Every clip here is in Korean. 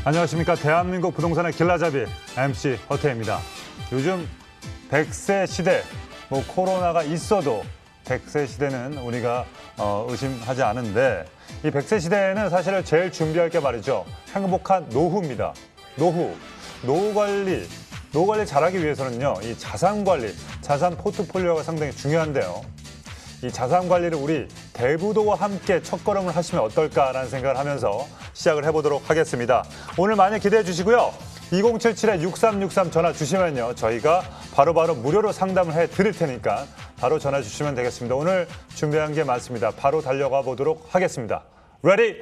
안녕하십니까. 대한민국 부동산의 길라잡이 MC 허태입니다. 요즘 100세 시대, 코로나가 있어도 100세 시대는 우리가 의심하지 않은데 이 100세 시대에는 사실 제일 준비할 게 말이죠. 행복한 노후입니다. 노후 관리 잘하기 위해서는요. 이 자산 관리, 자산 포트폴리오가 상당히 중요한데요. 이 자산 관리를 우리 대부도와 함께 첫걸음을 하시면 어떨까라는 생각을 하면서 시작을 해보도록 하겠습니다. 오늘 많이 기대해 주시고요. 2077-6363 전화 주시면요. 저희가 바로바로 무료로 상담을 해드릴 테니까 바로 전화 주시면 되겠습니다. 오늘 준비한 게 많습니다. 바로 달려가 보도록 하겠습니다. 레디,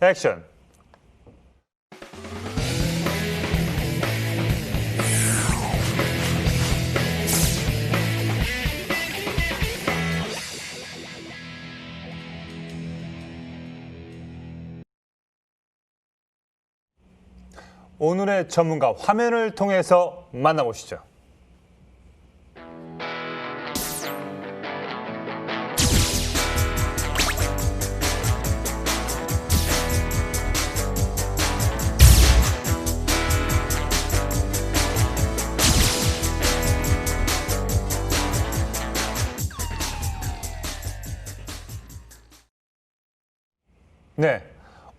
액션! 오늘의 전문가 화면을 통해서 만나보시죠. 네,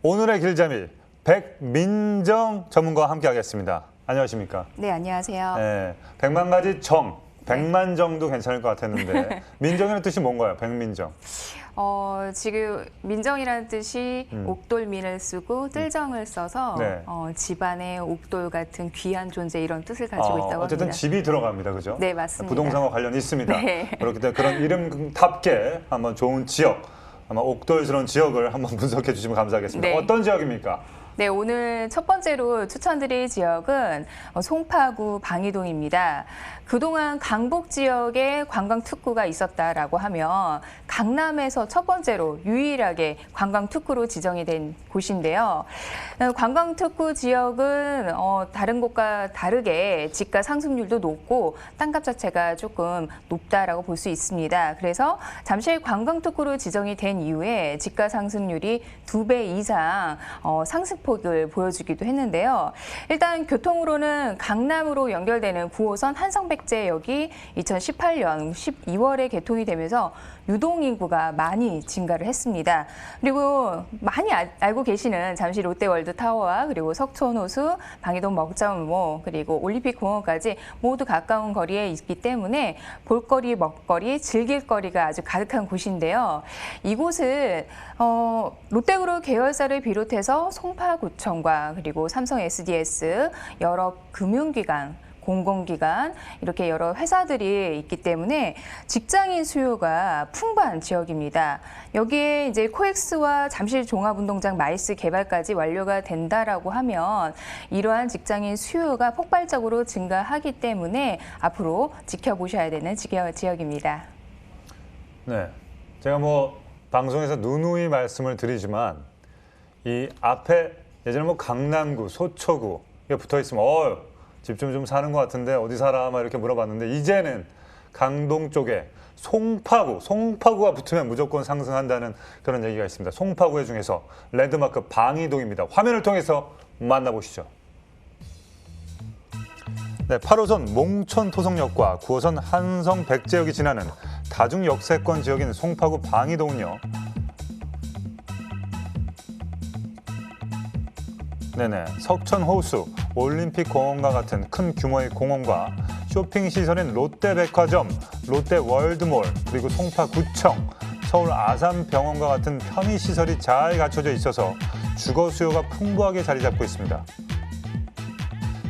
오늘의 길잡이 백민정 전문가와 함께하겠습니다. 안녕하십니까? 네, 안녕하세요. 네, 100만 가지 정, 100만 정도 괜찮을 것 같았는데 민정이라는 뜻이 뭔가요? 백민정. 지금 민정이라는 뜻이 옥돌민을 쓰고 뜰정을 써서 네. 집안의 옥돌 같은 귀한 존재 이런 뜻을 가지고 있다고 어쨌든 합니다. 집이 들어갑니다. 그죠? 네, 맞습니다. 부동산과 관련이 있습니다. 네. 그렇기 때문에 그런 이름답게 한번 좋은 지역, 아마 옥돌스러운 지역을 한번 분석해 주시면 감사하겠습니다. 네. 어떤 지역입니까? 네, 오늘 첫 번째로 추천드릴 지역은 송파구 방이동입니다. 그동안 강북 지역에 관광 특구가 있었다라고 하면 강남에서 첫 번째로 유일하게 관광 특구로 지정이 된 곳인데요. 관광 특구 지역은 다른 곳과 다르게 지가 상승률도 높고 땅값 자체가 조금 높다라고 볼 수 있습니다. 그래서 잠실 관광 특구로 지정이 된 이후에 지가 상승률이 2배 이상 상승폭을 보여주기도 했는데요. 일단 교통으로는 강남으로 연결되는 9호선 한성백제역이 2018년 12월에 개통이 되면서 유동인구가 많이 증가를 했습니다. 그리고 많이 알고 계시는 잠실 롯데월드타워와 그리고 석촌호수, 방이동 먹자운모, 그리고 올림픽공원까지 모두 가까운 거리에 있기 때문에 볼거리, 먹거리, 즐길거리가 아주 가득한 곳인데요. 이곳은 롯데그룹 계열사를 비롯해서 송파구청과 그리고 삼성 SDS, 여러 금융기관, 공공기관 이렇게 여러 회사들이 있기 때문에 직장인 수요가 풍부한 지역입니다. 여기에 이제 코엑스와 잠실 종합운동장 마이스 개발까지 완료가 된다라고 하면 이러한 직장인 수요가 폭발적으로 증가하기 때문에 앞으로 지켜보셔야 되는 지역입니다. 네, 제가 방송에서 누누이 말씀을 드리지만 이 앞에 예전에 강남구, 소초구 이게 붙어 있으면 집 좀 사는 것 같은데 어디 살아? 막 이렇게 물어봤는데 이제는 강동 쪽에 송파구가 붙으면 무조건 상승한다는 그런 얘기가 있습니다. 송파구의 중에서 랜드마크 방이동입니다. 화면을 통해서 만나보시죠. 네, 8호선 몽천토성역과 9호선 한성백제역이 지나는 다중역세권 지역인 송파구 방이동은요. 네네, 석천호수, 올림픽공원과 같은 큰 규모의 공원과 쇼핑시설인 롯데백화점, 롯데월드몰, 그리고 송파구청, 서울 아산병원과 같은 편의시설이 잘 갖춰져 있어서 주거 수요가 풍부하게 자리 잡고 있습니다.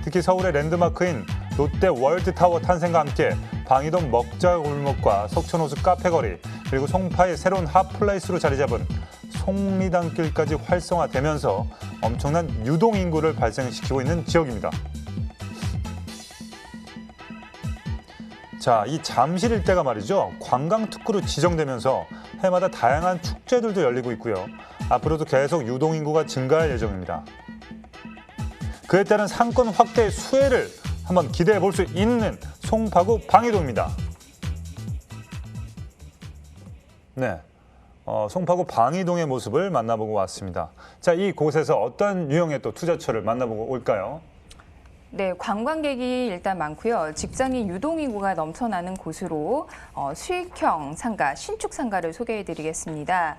특히 서울의 랜드마크인 롯데월드타워 탄생과 함께 방이동 먹자골목과 석천호수 카페거리, 그리고 송파의 새로운 핫플레이스로 자리 잡은 송리단길까지 활성화되면서 엄청난 유동인구를 발생시키고 있는 지역입니다. 자, 이 잠실 일대가 말이죠. 관광특구로 지정되면서 해마다 다양한 축제들도 열리고 있고요. 앞으로도 계속 유동인구가 증가할 예정입니다. 그에 따른 상권 확대의 수혜를 한번 기대해 볼 수 있는 송파구 방이동입니다. 네, 송파구 방이동의 모습을 만나보고 왔습니다. 자, 이곳에서 어떤 유형의 또 투자처를 만나보고 올까요? 네, 관광객이 일단 많고요. 직장인 유동인구가 넘쳐나는 곳으로 수익형 상가, 신축 상가를 소개해드리겠습니다.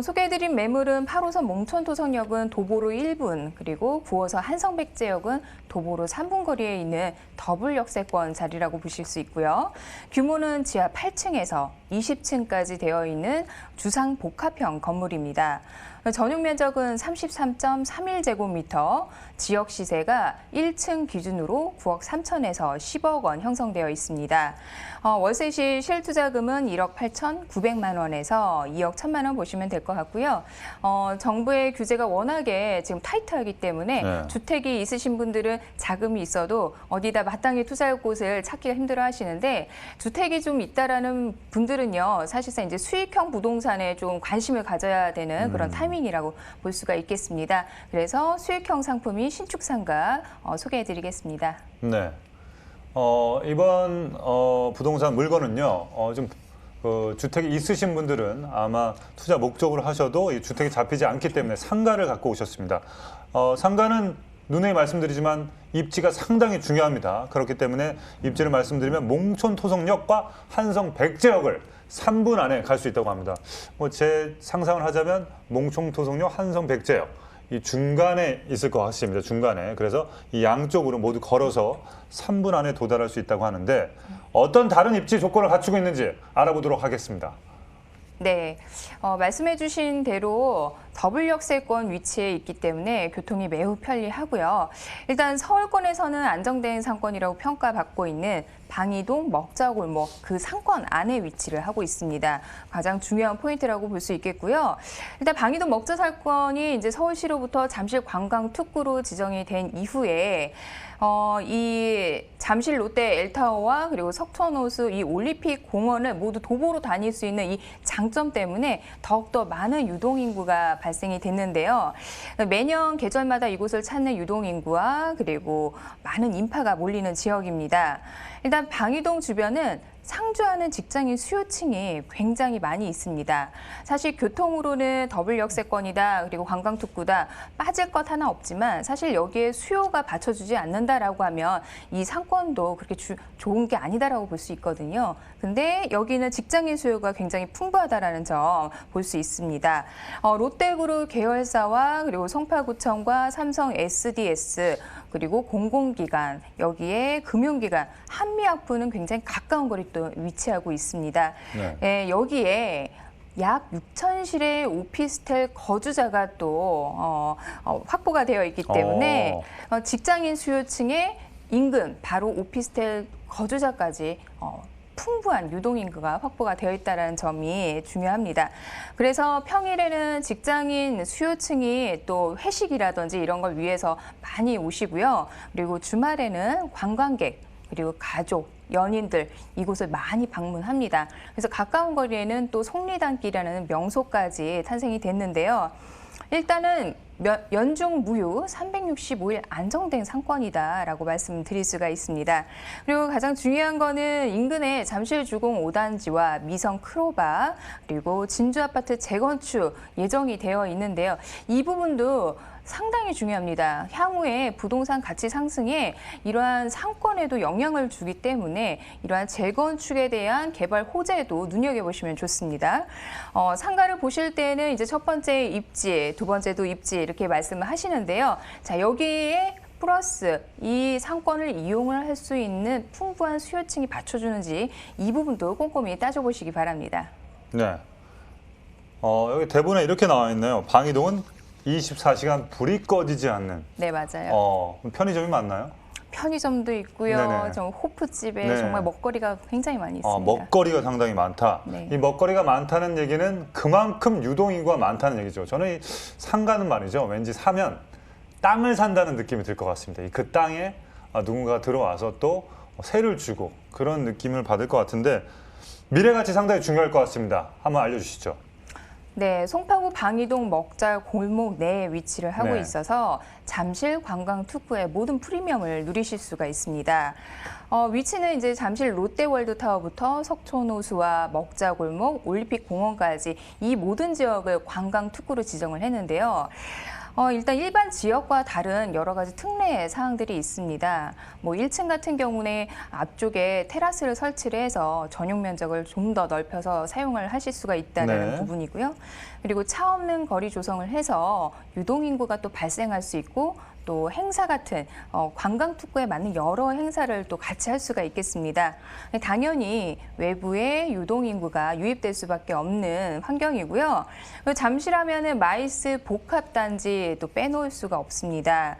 소개해드린 매물은 8호선 몽촌토성역은 도보로 1분, 그리고 9호선 한성백제역은 도보로 3분 거리에 있는 더블 역세권 자리라고 보실 수 있고요. 규모는 지하 8층에서 20층까지 되어 있는 주상 복합형 건물입니다. 전용 면적은 33.31제곱미터, 지역 시세가 1층 기준으로 9억 3천에서 10억 원 형성되어 있습니다. 월세 시 실투자금은 1억 8,900만 원에서 2억 1천만 원 보시면 될 것 같고요. 정부의 규제가 워낙에 지금 타이트하기 때문에 네. 주택이 있으신 분들은 자금이 있어도 어디다 마땅히 투자할 곳을 찾기가 힘들어 하시는데, 주택이 좀 있다라는 분들은요, 사실상 이제 수익형 부동산에 좀 관심을 가져야 되는 그런 타이밍이라고 볼 수가 있겠습니다. 그래서 수익형 상품이 신축 상가 소개해드리겠습니다. 네. 이번 부동산 물건은요, 주택이 있으신 분들은 아마 투자 목적으로 하셔도 이 주택이 잡히지 않기 때문에 상가를 갖고 오셨습니다. 상가는 누누이 말씀드리지만 입지가 상당히 중요합니다. 그렇기 때문에 입지를 말씀드리면 몽촌토성역과 한성백제역을 3분 안에 갈 수 있다고 합니다. 제 상상을 하자면 몽촌토성역, 한성백제역 이 중간에 있을 것 같습니다. 중간에. 그래서 이 양쪽으로 모두 걸어서 3분 안에 도달할 수 있다고 하는데, 어떤 다른 입지 조건을 갖추고 있는지 알아보도록 하겠습니다. 네, 말씀해 주신 대로 더블 역세권 위치에 있기 때문에 교통이 매우 편리하고요. 일단 서울권에서는 안정된 상권이라고 평가받고 있는 방이동 먹자골목 그 상권 안에 위치를 하고 있습니다. 가장 중요한 포인트라고 볼 수 있겠고요. 일단 방이동 먹자 상권이 이제 서울시로부터 잠실 관광 특구로 지정이 된 이후에 이 잠실 롯데 엘타워와 그리고 석촌호수 이 올림픽 공원을 모두 도보로 다닐 수 있는 이 장점 때문에 더욱더 많은 유동인구가 발생이 됐는데요. 매년 계절마다 이곳을 찾는 유동인구와 그리고 많은 인파가 몰리는 지역입니다. 일단 방이동 주변은 상주하는 직장인 수요층이 굉장히 많이 있습니다. 사실 교통으로는 더블 역세권이다, 그리고 관광특구다, 빠질 것 하나 없지만 사실 여기에 수요가 받쳐주지 않는다라고 하면 이 상권도 그렇게 좋은 게 아니다라고 볼 수 있거든요. 근데 여기는 직장인 수요가 굉장히 풍부하다라는 점 볼 수 있습니다. 롯데그룹 계열사와 그리고 송파구청과 삼성 SDS 그리고 공공기관, 여기에 금융기관, 한미약부는 굉장히 가까운 거리 또 위치하고 있습니다. 네. 예, 여기에 약 6,000실의 오피스텔 거주자가 또 확보가 되어 있기 때문에 직장인 수요층의 인근, 바로 오피스텔 거주자까지 풍부한 유동인구가 확보가 되어 있다는 점이 중요합니다. 그래서 평일에는 직장인 수요층이 또 회식이라든지 이런 걸 위해서 많이 오시고요. 그리고 주말에는 관광객, 그리고 가족, 연인들 이곳을 많이 방문합니다. 그래서 가까운 거리에는 또 속리단길이라는 명소까지 탄생이 됐는데요. 일단은 연중 무휴 365일 안정된 상권이다라고 말씀드릴 수가 있습니다. 그리고 가장 중요한 거는 인근에 잠실주공 5단지와 미성 크로바 그리고 진주아파트 재건축 예정이 되어 있는데요. 이 부분도 상당히 중요합니다. 향후에 부동산 가치 상승에 이러한 상권에도 영향을 주기 때문에 이러한 재건축에 대한 개발 호재도 눈여겨보시면 좋습니다. 상가를 보실 때는 이제 첫 번째 입지, 두 번째도 입지 이렇게 말씀을 하시는데요. 자, 여기에 플러스 이 상권을 이용을 할 수 있는 풍부한 수요층이 받쳐주는지 이 부분도 꼼꼼히 따져보시기 바랍니다. 네. 여기 대본에 이렇게 나와 있네요. 방이동은 24시간 불이 꺼지지 않는. 네, 맞아요. 편의점이 맞나요? 편의점도 있고요. 네네. 좀 호프집에 네. 정말 먹거리가 굉장히 많이 있습니다. 먹거리가 상당히 많다. 네. 이 먹거리가 많다는 얘기는 그만큼 유동인구가 많다는 얘기죠. 저는 이 상가는 말이죠. 왠지 사면 땅을 산다는 느낌이 들 것 같습니다. 그 땅에 누군가 들어와서 또 세를 주고 그런 느낌을 받을 것 같은데, 미래 가치 상당히 중요할 것 같습니다. 한번 알려주시죠. 네, 송파구 방이동 먹자 골목 내에 위치를 하고 네. 있어서 잠실 관광 특구의 모든 프리미엄을 누리실 수가 있습니다. 위치는 이제 잠실 롯데월드타워부터 석촌호수와 먹자 골목, 올림픽 공원까지 이 모든 지역을 관광 특구로 지정을 했는데요. 일단 일반 지역과 다른 여러 가지 특례 사항들이 있습니다. 뭐 1층 같은 경우는 앞쪽에 테라스를 설치를 해서 전용 면적을 좀 더 넓혀서 사용을 하실 수가 있다는 네. 부분이고요. 그리고 차 없는 거리 조성을 해서 유동인구가 또 발생할 수 있고 또 행사 같은 관광 특구에 맞는 여러 행사를 또 같이 할 수가 있겠습니다. 당연히 외부의 유동인구가 유입될 수밖에 없는 환경이고요. 잠실하면은 마이스 복합단지 또 빼놓을 수가 없습니다.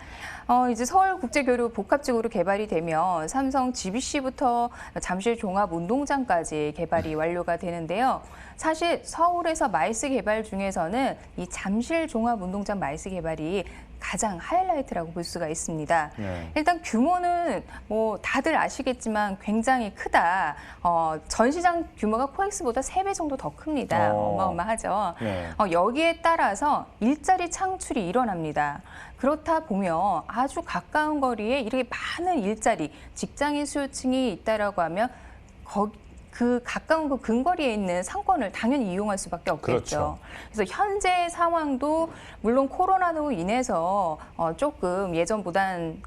이제 서울국제교류 복합적으로 개발이 되면 삼성 GBC부터 잠실 종합운동장까지 개발이 완료가 되는데요. 사실 서울에서 마이스 개발 중에서는 이 잠실 종합운동장 마이스 개발이 가장 하이라이트라고 볼 수가 있습니다. 네. 일단 규모는 뭐 다들 아시겠지만 굉장히 크다. 전시장 규모가 코엑스보다 3배 정도 더 큽니다. 어마어마하죠. 네. 여기에 따라서 일자리 창출이 일어납니다. 그렇다 보면 아주 가까운 거리에 이렇게 많은 일자리, 직장인 수요층이 있다라고 하면 그 가까운 그 근거리에 있는 상권을 당연히 이용할 수밖에 없겠죠. 그렇죠. 그래서 현재 상황도 물론 코로나로 인해서 조금 예전보단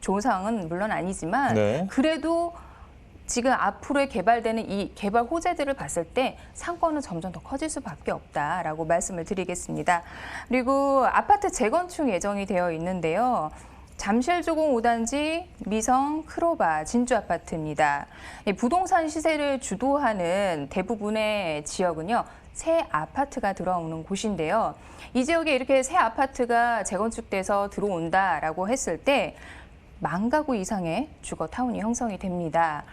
좋은 상황은 물론 아니지만 네. 그래도 지금 앞으로 개발되는 이 개발 호재들을 봤을 때 상권은 점점 더 커질 수밖에 없다라고 말씀을 드리겠습니다. 그리고 아파트 재건축 예정이 되어 있는데요. 잠실조공 5단지, 미성, 크로바, 진주아파트입니다. 부동산 시세를 주도하는 대부분의 지역은요. 새 아파트가 들어오는 곳인데요. 이 지역에 이렇게 새 아파트가 재건축돼서 들어온다라고 했을 때 10,000가구 이상의 주거타운이 형성이 됩니다.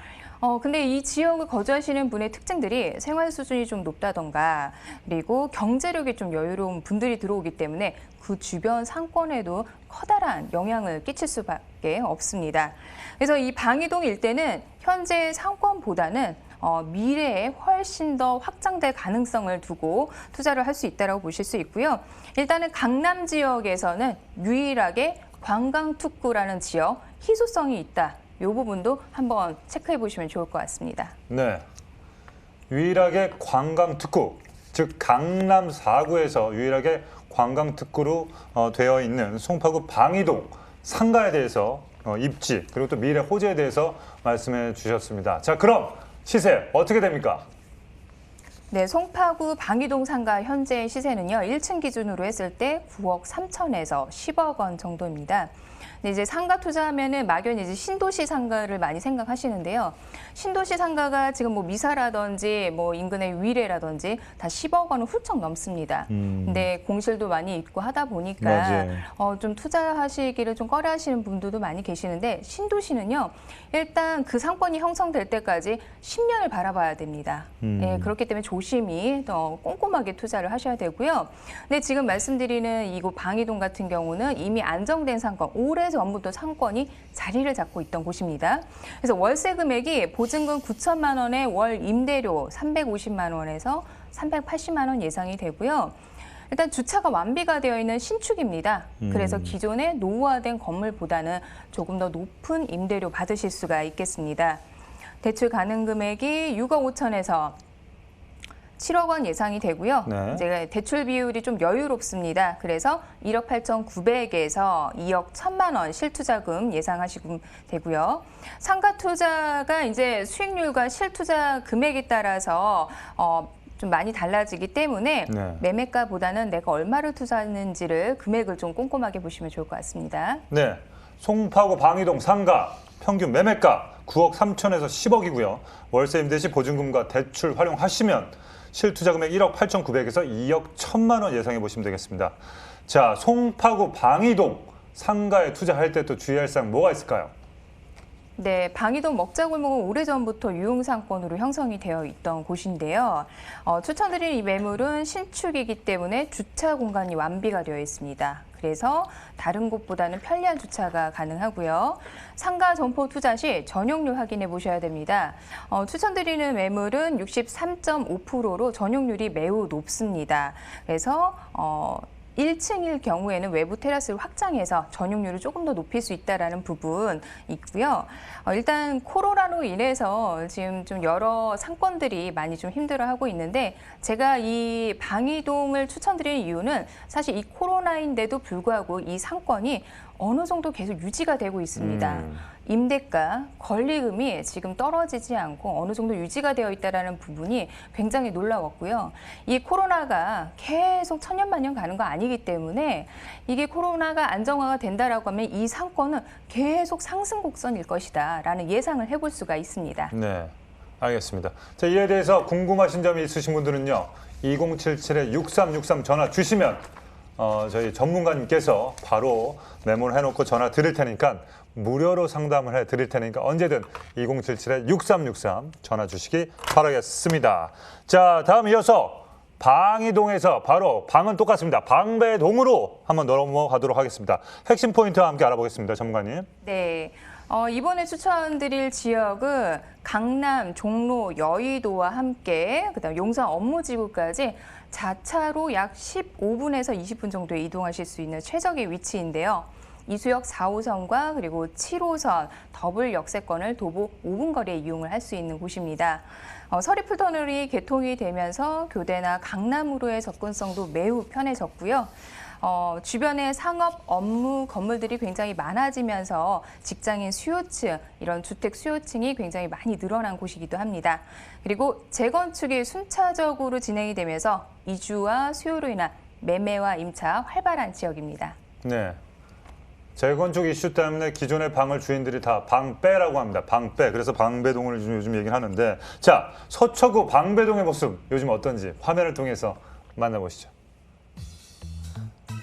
근데 이 지역을 거주하시는 분의 특징들이 생활 수준이 좀 높다던가 그리고 경제력이 좀 여유로운 분들이 들어오기 때문에 그 주변 상권에도 커다란 영향을 끼칠 수밖에 없습니다. 그래서 이 방이동 일대는 현재 상권보다는 미래에 훨씬 더 확장될 가능성을 두고 투자를 할 수 있다고 보실 수 있고요. 일단은 강남 지역에서는 유일하게 관광특구라는 지역, 희소성이 있다. 이 부분도 한번 체크해 보시면 좋을 것 같습니다. 네. 유일하게 관광특구, 즉 강남 4구에서 유일하게 관광특구로 되어 있는 송파구 방이동 상가에 대해서 입지 그리고 또 미래 호재에 대해서 말씀해 주셨습니다. 자, 그럼 시세 어떻게 됩니까? 네, 송파구 방이동 상가 현재 시세는요. 1층 기준으로 했을 때 9억 3천에서 10억 원 정도입니다. 근데 이제 상가 투자하면은 막연히 이제 신도시 상가를 많이 생각하시는데요. 신도시 상가가 지금 뭐 미사라든지 뭐 인근의 위례라든지 다 10억 원은 훌쩍 넘습니다. 근데 공실도 많이 있고 하다 보니까 좀 투자하시기를 좀 꺼려하시는 분들도 많이 계시는데 신도시는요. 일단 그 상권이 형성될 때까지 10년을 바라봐야 됩니다. 예, 그렇기 때문에 조심히 더 꼼꼼하게 투자를 하셔야 되고요. 근데 지금 말씀드리는 이곳 방이동 같은 경우는 이미 안정된 상권, 오래 전부터 상권이 자리를 잡고 있던 곳입니다. 그래서 월세 금액이 보증금 9천만 원에 월 임대료 350만 원에서 380만 원 예상이 되고요. 일단 주차가 완비가 되어 있는 신축입니다. 그래서 기존의 노후화된 건물보다는 조금 더 높은 임대료 받으실 수가 있겠습니다. 대출 가능 금액이 6억 5천에서 7억 원 예상이 되고요. 네. 이제 대출 비율이 좀 여유롭습니다. 그래서 1억 8,900에서 2억 1,000만 원 실투자금 예상하시면 되고요. 상가 투자가 이제 수익률과 실투자 금액에 따라서 좀 많이 달라지기 때문에 네. 매매가보다는 내가 얼마를 투자하는지를 금액을 좀 꼼꼼하게 보시면 좋을 것 같습니다. 네. 송파구 방이동 상가 평균 매매가 9억 3천에서 10억이고요. 월세 임대 시 보증금과 대출 활용하시면 실투자 금액 1억 8,900에서 2억 1,000만 원 예상해 보시면 되겠습니다. 자, 송파구 방이동 상가에 투자할 때 또 주의할 사항 뭐가 있을까요? 네, 방이동 먹자골목은 오래전부터 유흥상권으로 형성이 되어 있던 곳인데요. 추천드리는 이 매물은 신축이기 때문에 주차 공간이 완비가 되어 있습니다. 그래서 다른 곳보다는 편리한 주차가 가능하고요. 상가 점포 투자 시 전용률 확인해 보셔야 됩니다. 추천드리는 매물은 63.5%로 전용률이 매우 높습니다. 그래서 1층일 경우에는 외부 테라스를 확장해서 전용률을 조금 더 높일 수 있다는 부분 있고요. 일단 코로나로 인해서 지금 좀 여러 상권들이 많이 좀 힘들어하고 있는데 제가 이 방이동을 추천드리는 이유는 사실 이 코로나인데도 불구하고 이 상권이 어느 정도 계속 유지가 되고 있습니다. 임대가, 권리금이 지금 떨어지지 않고 어느 정도 유지가 되어 있다는 부분이 굉장히 놀라웠고요. 이 코로나가 계속 천년만년 가는 거 아니기 때문에 이게 코로나가 안정화가 된다라고 하면 이 상권은 계속 상승 곡선일 것이다라는 예상을 해볼 수가 있습니다. 네, 알겠습니다. 자, 이에 대해서 궁금하신 점이 있으신 분들은요. 2077-6363 전화 주시면 저희 전문가님께서 바로 메모를 해놓고 전화 드릴 테니까 무료로 상담을 해드릴 테니까 언제든 2077-6363 전화 주시기 바라겠습니다. 자, 다음 이어서 방이동에서 바로 방은 똑같습니다. 방배동으로 한번 넘어가도록 하겠습니다. 핵심 포인트와 함께 알아보겠습니다. 전문가님. 네. 이번에 추천드릴 지역은 강남, 종로, 여의도와 함께 그다음 용산 업무지구까지 자차로 약 15분에서 20분 정도 이동하실 수 있는 최적의 위치인데요. 이수역 4호선과 그리고 7호선 더블 역세권을 도보 5분 거리에 이용을 할 수 있는 곳입니다. 서리풀 터널이 개통이 되면서 교대나 강남으로의 접근성도 매우 편해졌고요. 주변에 상업 업무 건물들이 굉장히 많아지면서 직장인 수요층, 이런 주택 수요층이 굉장히 많이 늘어난 곳이기도 합니다. 그리고 재건축이 순차적으로 진행이 되면서 이주와 수요로 인한 매매와 임차 활발한 지역입니다. 네. 재건축 이슈 때문에 기존의 방을 주인들이 다 방빼라고 합니다. 방빼. 그래서 방배동을 요즘 얘기를 하는데, 자, 서초구 방배동의 모습 요즘 어떤지 화면을 통해서 만나보시죠.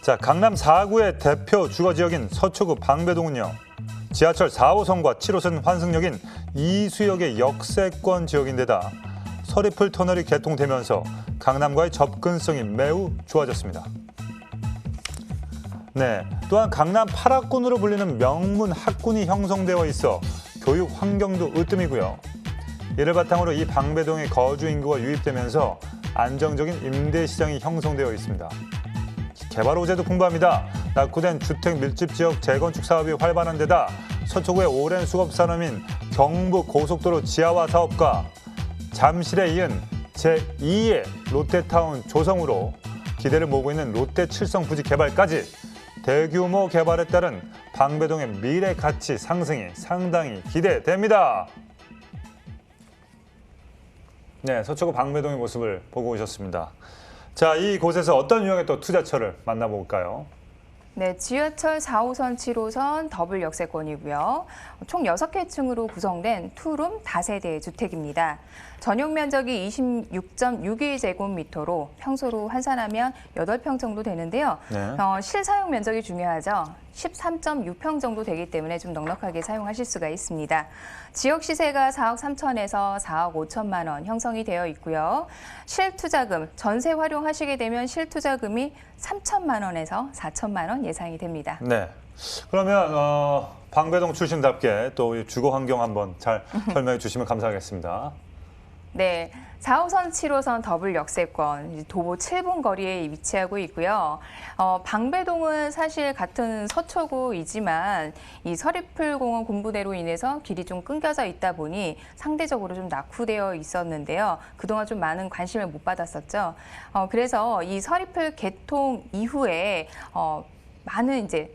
자, 강남 4구의 대표 주거 지역인 서초구 방배동은요. 지하철 4호선과 7호선 환승역인 이수역의 역세권 지역인데다 서리풀 터널이 개통되면서 강남과의 접근성이 매우 좋아졌습니다. 네, 또한 강남 8학군으로 불리는 명문 학군이 형성되어 있어 교육 환경도 으뜸이고요. 이를 바탕으로 이 방배동의 거주 인구가 유입되면서 안정적인 임대 시장이 형성되어 있습니다. 개발 호재도 풍부합니다. 낙후된 주택 밀집 지역 재건축 사업이 활발한 데다 서초구의 오랜 수급 산업인 경부 고속도로 지하화 사업과 잠실에 이은 제2의 롯데타운 조성으로 기대를 모으고 있는 롯데 칠성 부지 개발까지 대규모 개발에 따른 방배동의 미래 가치 상승이 상당히 기대됩니다. 네, 서초구 방배동의 모습을 보고 오셨습니다. 자, 이곳에서 어떤 유형의 또 투자처를 만나볼까요? 네, 지하철 4호선, 7호선 더블 역세권이고요. 총 6개 층으로 구성된 투룸 다세대 주택입니다. 전용 면적이 26.61제곱미터로 평소로 환산하면 8평 정도 되는데요. 네. 실사용 면적이 중요하죠. 13.6평 정도 되기 때문에 좀 넉넉하게 사용하실 수가 있습니다. 지역 시세가 4억 3천에서 4억 5천만 원 형성이 되어 있고요. 실투자금, 전세 활용하시게 되면 실투자금이 3천만 원에서 4천만 원 예상이 됩니다. 네. 그러면 방배동 출신답게 또 주거 환경 한번 잘 설명해 주시면 감사하겠습니다. 네, 4호선, 7호선 더블 역세권, 도보 7분 거리에 위치하고 있고요. 방배동은 사실 같은 서초구이지만 이 서리풀공원 군부대로 인해서 길이 좀 끊겨져 있다 보니 상대적으로 좀 낙후되어 있었는데요. 그동안 좀 많은 관심을 못 받았었죠. 그래서 이 서리풀 개통 이후에 많은 이제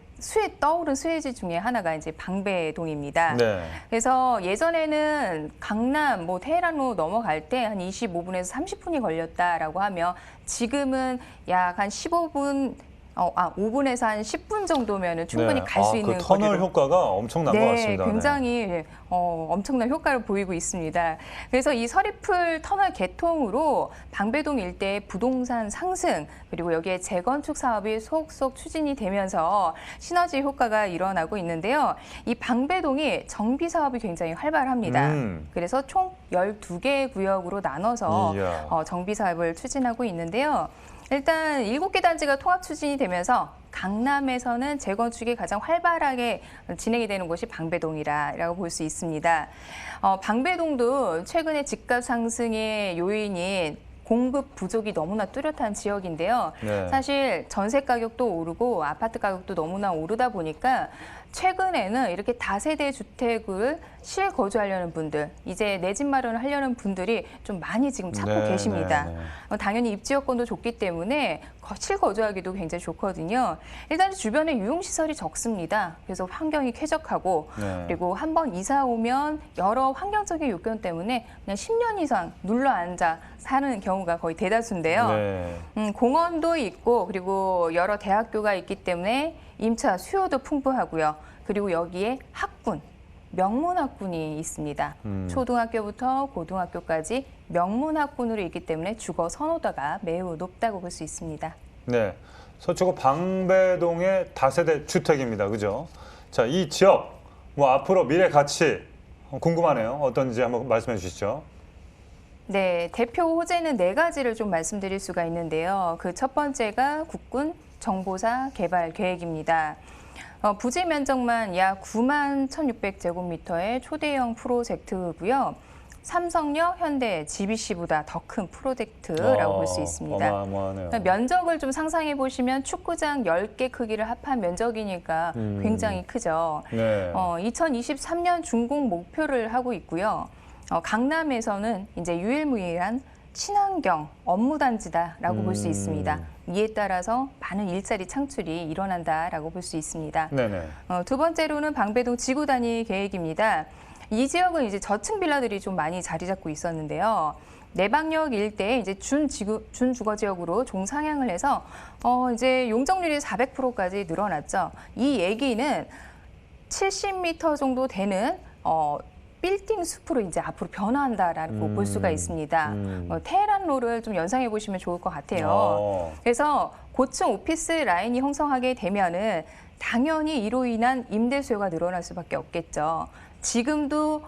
떠오른 수혜지 중에 하나가 이제 방배동입니다. 네. 그래서 예전에는 강남, 테헤란로 넘어갈 때 한 25분에서 30분이 걸렸다라고 하면 지금은 약 한 15분 5분에서 한 10분 정도면 충분히 네. 갈 수 있는 그 터널 거리로. 효과가 엄청난 것 같습니다. 굉장히 엄청난 효과를 보이고 있습니다. 그래서 이 서리풀 터널 개통으로 방배동 일대의 부동산 상승 그리고 여기에 재건축 사업이 속속 추진이 되면서 시너지 효과가 일어나고 있는데요. 이 방배동이 정비 사업이 굉장히 활발합니다. 그래서 총 12개 구역으로 나눠서 정비 사업을 추진하고 있는데요. 일단 7개 단지가 통합 추진이 되면서 강남에서는 재건축이 가장 활발하게 진행이 되는 곳이 방배동이라고 볼 수 있습니다. 방배동도 최근에 집값 상승의 요인인 공급 부족이 너무나 뚜렷한 지역인데요. 네. 사실 전세 가격도 오르고 아파트 가격도 너무나 오르다 보니까 최근에는 이렇게 다세대 주택을 실거주하려는 분들, 이제 내 집 마련을 하려는 분들이 좀 많이 지금 찾고 계십니다. 당연히 입지여건도 좋기 때문에 실거주하기도 굉장히 좋거든요. 일단 주변에 유흥시설이 적습니다. 그래서 환경이 쾌적하고 그리고 한번 이사 오면 여러 환경적인 요건 때문에 그냥 10년 이상 눌러 앉아 사는 경우가 거의 대다수인데요. 공원도 있고 그리고 여러 대학교가 있기 때문에 임차 수요도 풍부하고요. 그리고 여기에 학군, 명문학군이 있습니다. 초등학교부터 고등학교까지 명문학군으로 있기 때문에 주거 선호도가 매우 높다고 볼 수 있습니다. 네, 서초구 방배동의 다세대 주택입니다. 그죠? 자, 이 지역 뭐 앞으로 미래 가치 궁금하네요. 어떤지 한번 말씀해 주시죠. 네, 대표 호재는 4가지를 좀 말씀드릴 수가 있는데요. 그 첫 번째가 국군 정보사 개발 계획입니다. 부지 면적만 약 9만 1,600제곱미터의 초대형 프로젝트고요. 삼성역, 현대, GBC보다 더 큰 프로젝트라고 볼 수 있습니다. 어마어마하네요. 면적을 좀 상상해 보시면 축구장 10개 크기를 합한 면적이니까 굉장히 크죠. 2023년 준공 목표를 하고 있고요. 강남에서는 이제 유일무이한 친환경 업무단지다라고 볼 수 있습니다. 이에 따라서 많은 일자리 창출이 일어난다라고 볼 수 있습니다. 두 번째로는 방배동 지구 단위 계획입니다. 이 지역은 이제 저층 빌라들이 좀 많이 자리 잡고 있었는데요. 내방역 일대에 이제 준주거 지역으로 종상향을 해서 이제 용적률이 400%까지 늘어났죠. 이 얘기는 70m 정도 되는 빌딩 숲으로 이제 앞으로 변화한다라고 볼 수가 있습니다. 테헤란로를 좀 연상해 보시면 좋을 것 같아요. 그래서 고층 오피스 라인이 형성하게 되면은 당연히 이로 인한 임대 수요가 늘어날 수밖에 없겠죠. 지금도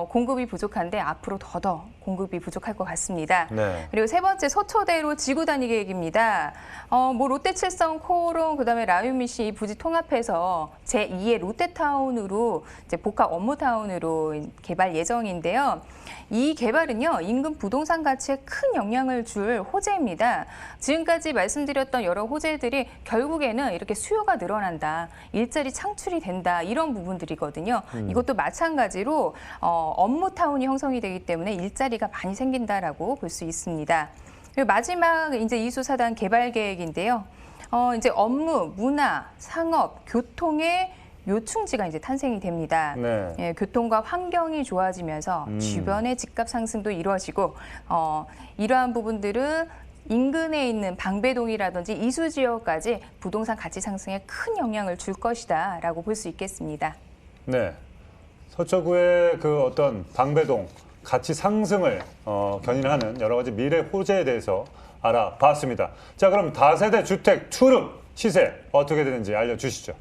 공급이 부족한데 앞으로 더더 공급이 부족할 것 같습니다. 그리고 세 번째 서초대로 지구 단위 계획입니다. 뭐 롯데칠성, 코오롱, 그다음에 라유미시 부지 통합해서 제2의 롯데타운으로 이제 복합 업무타운으로 개발 예정인데요. 이 개발은요 인근 부동산 가치에 큰 영향을 줄 호재입니다. 지금까지 말씀드렸던 여러 호재들이 결국에는 이렇게 수요가 늘어난다, 일자리 창출이 된다 이런 부분들이거든요. 이것도 마찬가지로 업무타운이 형성이 되기 때문에 일자리가 많이 생긴다라고 볼 수 있습니다. 그리고 마지막 이제 이수 4단 개발 계획인데요. 이제 업무, 문화, 상업, 교통의 요충지가 이제 탄생이 됩니다. 예, 교통과 환경이 좋아지면서 주변의 집값 상승도 이루어지고 이러한 부분들은 인근에 있는 방배동이라든지 이수 지역까지 부동산 가치 상승에 큰 영향을 줄 것이다라고 볼 수 있겠습니다. 네, 서초구의 그 어떤 방배동 가치 상승을 견인하는 여러 가지 미래 호재에 대해서 알아봤습니다. 자, 그럼 다세대 주택 투룸 시세 어떻게 되는지 알려주시죠.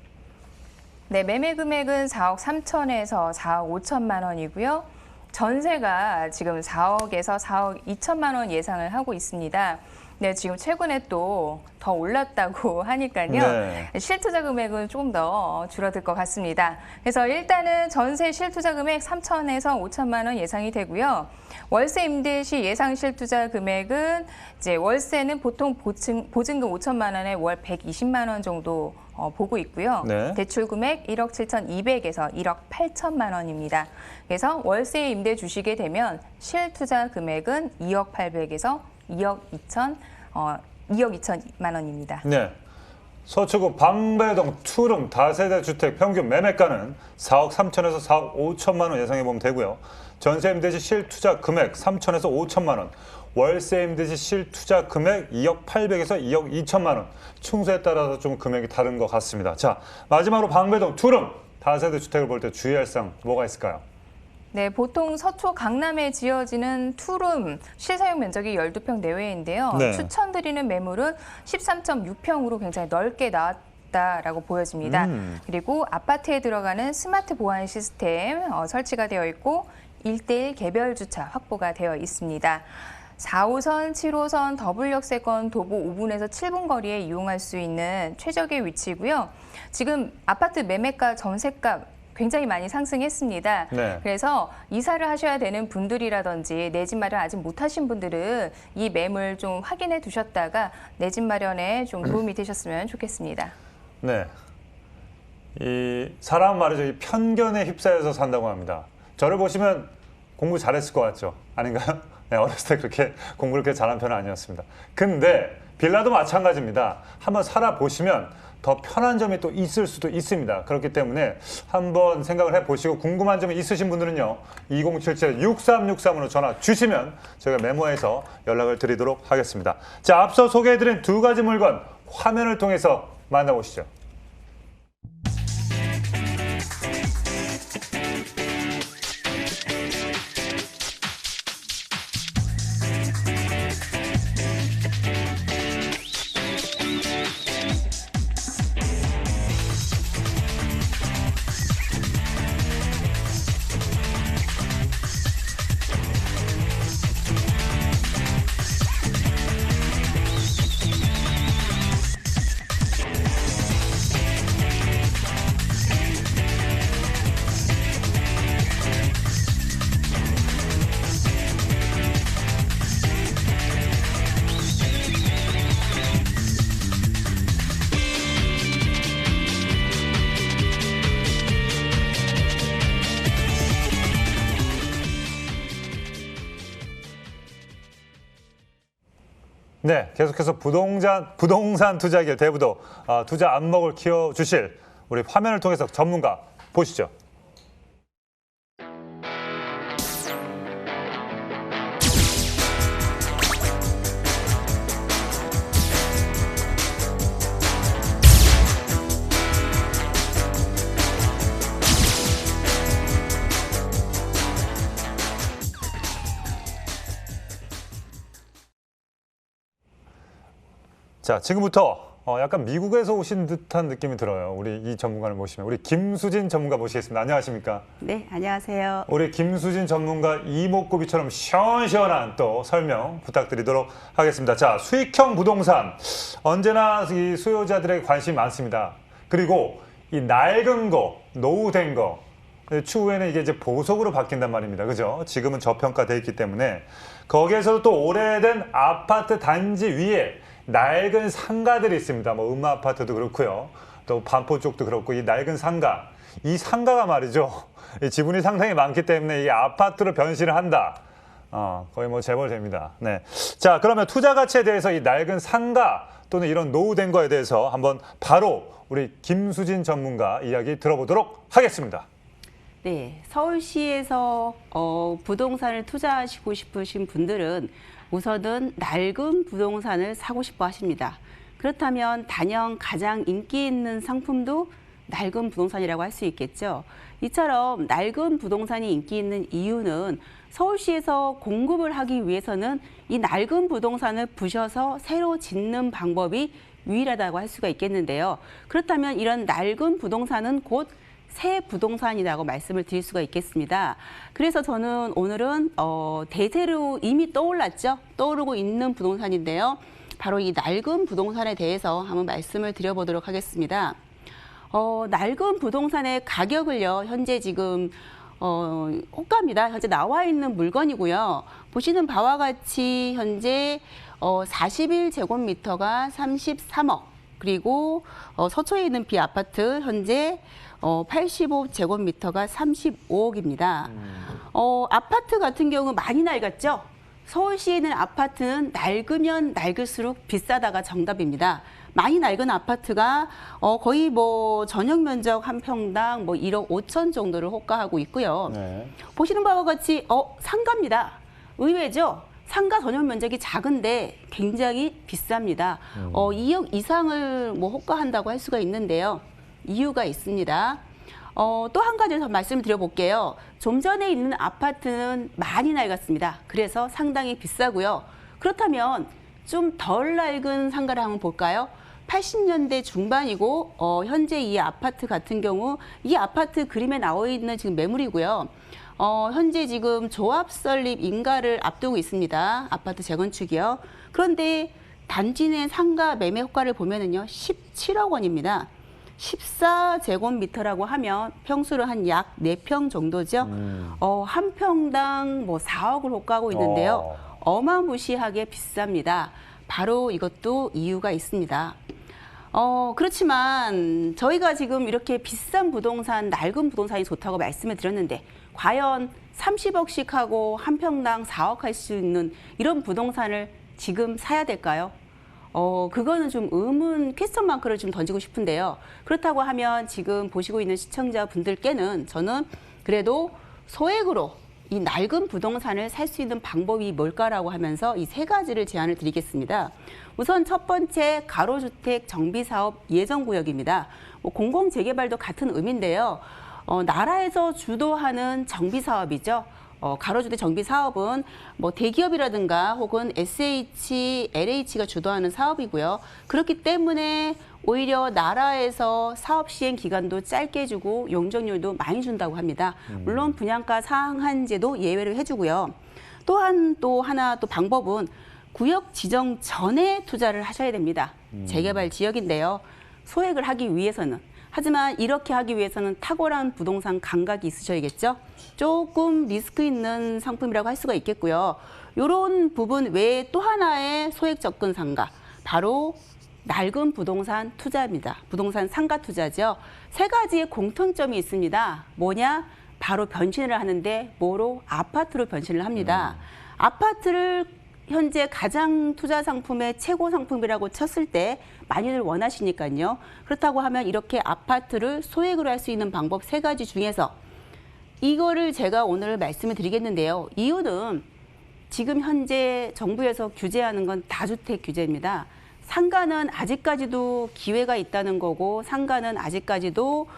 네, 매매 금액은 4억 3천에서 4억 5천만 원이고요. 전세가 지금 4억에서 4억 2천만 원 예상을 하고 있습니다. 네, 지금 최근에 또 더 올랐다고 하니까요. 실투자 금액은 조금 더 줄어들 것 같습니다. 그래서 일단은 전세 실투자 금액 3천에서 5천만 원 예상이 되고요. 월세 임대 시 예상 실투자 금액은 이제 월세는 보통 보증금 5천만 원에 월 120만 원 정도 보고 있고요. 대출 금액 1억 7,200에서 1억 8천만 원입니다. 그래서 월세 임대 주시게 되면 실투자 금액은 2억 800에서 2억 2천만 원입니다. 네, 서초구 방배동 투룸 다세대 주택 평균 매매가는 4억 3천에서 4억 5천만 원 예상해 보면 되고요. 전세 임대 시 실투자 금액 3천에서 5천만 원, 월세 임대시 실투자 금액 2억 800에서 2억 2천만 원. 층수에 따라서 좀 금액이 다른 것 같습니다. 자, 마지막으로 방배동 투룸 다세대 주택을 볼 때 주의할 사항 뭐가 있을까요? 네, 보통 서초 강남에 지어지는 투룸 실사용 면적이 12평 내외인데요. 네. 추천드리는 매물은 13.6평으로 굉장히 넓게 나왔다라고 보여집니다. 그리고 아파트에 들어가는 스마트 보안 시스템 설치가 되어 있고 1:1 개별 주차 확보가 되어 있습니다. 4호선, 7호선 더블역세권 도보 5분에서 7분 거리에 이용할 수 있는 최적의 위치고요. 지금 아파트 매매가, 전세가 굉장히 많이 상승했습니다. 네. 그래서 이사를 하셔야 되는 분들이라든지 내 집 마련 아직 못하신 분들은 이 매물 좀 확인해 두셨다가 내 집 마련에 좀 도움이 되셨으면 좋겠습니다. 네. 이 사람 말이죠. 이 편견에 휩싸여서 산다고 합니다. 저를 보시면 공부 잘했을 것 같죠? 아닌가요? 네, 어렸을 때 그렇게 공부를 그렇게 잘한 편은 아니었습니다. 근데 빌라도 마찬가지입니다. 한번 살아보시면 더 편한 점이 또 있을 수도 있습니다. 그렇기 때문에 한번 생각을 해보시고 궁금한 점이 있으신 분들은요. 2077-6363으로 전화 주시면 저희가 메모해서 연락을 드리도록 하겠습니다. 자, 앞서 소개해드린 두 가지 물건 화면을 통해서 만나보시죠. 네, 계속해서 부동산 투자길 대부도 투자 안목을 키워주실 우리 화면을 통해서 전문가 보시죠. 자, 지금부터 약간 미국에서 오신 듯한 느낌이 들어요. 우리 이 전문가를 모시면 우리 김수진 전문가 모시겠습니다. 안녕하십니까? 네, 안녕하세요. 우리 김수진 전문가 이목구비처럼 시원시원한 또 설명 부탁드리도록 하겠습니다. 자, 수익형 부동산 언제나 이 수요자들에게 관심이 많습니다. 그리고 이 낡은 거, 노후된 거 추후에는 이게 이제 보석으로 바뀐단 말입니다. 그죠? 지금은 저평가돼 있기 때문에 거기에서도 또 오래된 아파트 단지 위에 낡은 상가들이 있습니다. 뭐 음마 아파트도 그렇고요. 또 반포 쪽도 그렇고 이 낡은 상가. 이 상가가 말이죠. 이 지분이 상당히 많기 때문에 이 아파트로 변신을 한다. 거의 뭐 재벌 됩니다. 네. 자, 그러면 투자 가치에 대해서 이 낡은 상가 또는 이런 노후된 거에 대해서 한번 바로 우리 김수진 전문가 이야기 들어보도록 하겠습니다. 네, 서울시에서 부동산을 투자하시고 싶으신 분들은 우선은 낡은 부동산을 사고 싶어 하십니다. 그렇다면 단연 가장 인기 있는 상품도 낡은 부동산이라고 할 수 있겠죠. 이처럼 낡은 부동산이 인기 있는 이유는 서울시에서 공급을 하기 위해서는 이 낡은 부동산을 부셔서 새로 짓는 방법이 유일하다고 할 수가 있겠는데요. 그렇다면 이런 낡은 부동산은 곧 새 부동산이라고 말씀을 드릴 수가 있겠습니다. 그래서 저는 오늘은 대세로 이미 떠오르고 있는 부동산인데요. 바로 이 낡은 부동산에 대해서 한번 말씀을 드려보도록 하겠습니다. 낡은 부동산의 가격을요, 현재 지금 호가입니다. 현재 나와 있는 물건이고요. 보시는 바와 같이 현재 41제곱미터가 33억, 그리고 서초에 있는 비아파트 현재 85제곱미터가 35억입니다. 아파트 같은 경우 많이 낡았죠? 서울시에 있는 아파트는 낡으면 낡을수록 비싸다가 정답입니다. 많이 낡은 아파트가 거의 뭐 전용 면적 한 평당 뭐 1억 5천 정도를 호가하고 있고요. 네. 보시는 바와 같이 상가입니다. 의외죠? 상가 전용 면적이 작은데 굉장히 비쌉니다. 2억 이상을 뭐 호가한다고 할 수가 있는데요. 이유가 있습니다. 또 한 가지 더 말씀을 드려볼게요. 좀 전에 있는 아파트는 많이 낡았습니다. 그래서 상당히 비싸고요. 그렇다면 좀 덜 낡은 상가를 한번 볼까요? 80년대 중반이고 현재 이 아파트 같은 경우 이 아파트 그림에 나와 있는 지금 매물이고요. 현재 지금 조합 설립 인가를 앞두고 있습니다. 아파트 재건축이요. 그런데 단지 내 상가 매매 호가를 보면은요, 17억 원입니다. 14제곱미터라고 하면 평수로 한 약 4평 정도죠. 한 평당 뭐 4억을 호가하고 있는데요. 어마무시하게 비쌉니다. 바로 이것도 이유가 있습니다. 그렇지만 저희가 지금 이렇게 비싼 부동산, 낡은 부동산이 좋다고 말씀을 드렸는데 과연 30억씩 하고 한 평당 4억 할 수 있는 이런 부동산을 지금 사야 될까요? 그거는 좀 의문 퀘스천 마크를 좀 던지고 싶은데요. 그렇다고 하면 지금 보시고 있는 시청자분들께는 저는 그래도 소액으로 이 낡은 부동산을 살 수 있는 방법이 뭘까라고 하면서 이 3가지를 제안을 드리겠습니다. 우선 첫 번째, 가로주택 정비사업 예정구역입니다. 공공재개발도 같은 의미인데요. 나라에서 주도하는 정비사업이죠. 가로주택 정비 사업은 뭐 대기업이라든가 혹은 SH, LH가 주도하는 사업이고요. 그렇기 때문에 오히려 나라에서 사업 시행 기간도 짧게 주고 용적률도 많이 준다고 합니다. 물론 분양가 상한제도 예외를 해주고요. 또한 또 하나 또 방법은 구역 지정 전에 투자를 하셔야 됩니다. 재개발 지역인데요. 소액을 하기 위해서는. 하지만 이렇게 하기 위해서는 탁월한 부동산 감각이 있으셔야겠죠. 조금 리스크 있는 상품이라고 할 수가 있겠고요. 이런 부분 외에 또 하나의 소액 접근 상가, 바로 낡은 부동산 투자입니다. 부동산 상가 투자죠. 3가지의 공통점이 있습니다. 뭐냐? 바로 변신을 하는데 뭐로? 아파트로 변신을 합니다. 아파트를 현재 가장 투자 상품의 최고 상품이라고 쳤을 때 많이들 원하시니까요. 그렇다고 하면 이렇게 아파트를 소액으로 할 수 있는 방법 3가지 중에서 이거를 제가 오늘 말씀을 드리겠는데요. 이유는 지금 현재 정부에서 규제하는 건 다주택 규제입니다. 상가는 아직까지도 기회가 있다는 거고 상가는 아직까지도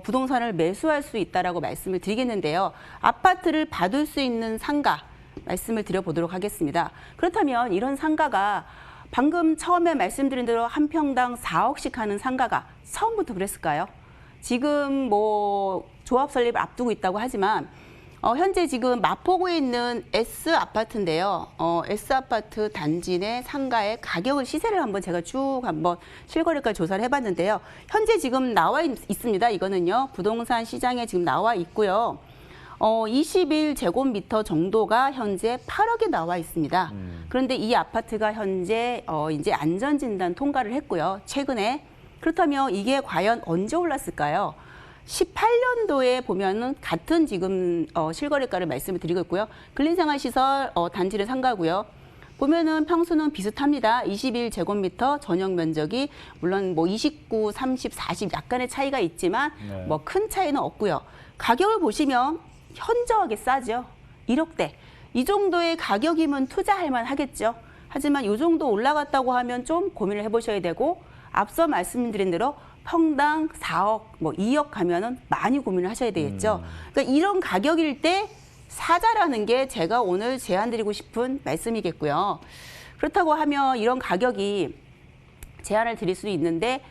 부동산을 매수할 수 있다라고 말씀을 드리겠는데요. 아파트를 받을 수 있는 상가 말씀을 드려보도록 하겠습니다. 그렇다면 이런 상가가 방금 처음에 말씀드린 대로 한 평당 4억씩 하는 상가가 처음부터 그랬을까요? 지금 뭐 조합 설립을 앞두고 있다고 하지만 현재 지금 마포구에 있는 S아파트인데요. S아파트 단지 내 상가의 가격을 시세를 한번 제가 쭉 한번 실거래가 조사를 해봤는데요. 현재 지금 나와 있습니다. 이거는요. 부동산 시장에 지금 나와 있고요. 21제곱미터 정도가 현재 8억에 나와 있습니다. 그런데 이 아파트가 현재 이제 안전진단 통과를 했고요. 최근에. 그렇다면 이게 과연 언제 올랐을까요? 18년도에 보면은 같은 지금 실거래가를 말씀을 드리고 있고요. 근린생활시설 단지를 상가고요. 보면은 평수는 비슷합니다. 21제곱미터 전용 면적이 물론 뭐 29, 30, 40 약간의 차이가 있지만 뭐 큰 차이는 없고요. 가격을 보시면 현저하게 싸죠. 1억대. 이 정도의 가격이면 투자할 만 하겠죠. 하지만 이 정도 올라갔다고 하면 좀 고민을 해보셔야 되고 앞서 말씀드린 대로 평당 4억, 뭐 2억 가면은 많이 고민을 하셔야 되겠죠. 그러니까 이런 가격일 때 사자라는 게 제가 오늘 제안드리고 싶은 말씀이겠고요. 그렇다고 하면 이런 가격이 제안을 드릴 수도 있는데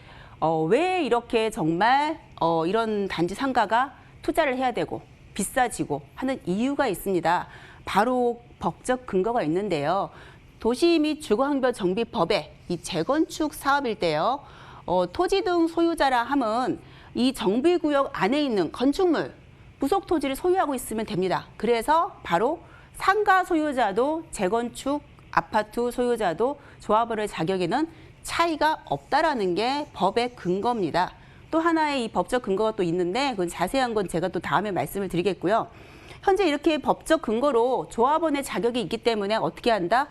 왜 이렇게 정말 이런 단지 상가가 투자를 해야 되고 비싸지고 하는 이유가 있습니다. 바로 법적 근거가 있는데요. 도시 및 주거환경정비법에 이 재건축 사업일 때요. 토지 등 소유자라 함은 이 정비구역 안에 있는 건축물, 부속 토지를 소유하고 있으면 됩니다. 그래서 바로 상가 소유자도 재건축 아파트 소유자도 조합을 할 자격에는 차이가 없다라는 게 법의 근거입니다. 또 하나의 이 법적 근거가 또 있는데 그건 자세한 건 제가 또 다음에 말씀을 드리겠고요. 현재 이렇게 법적 근거로 조합원의 자격이 있기 때문에 어떻게 한다?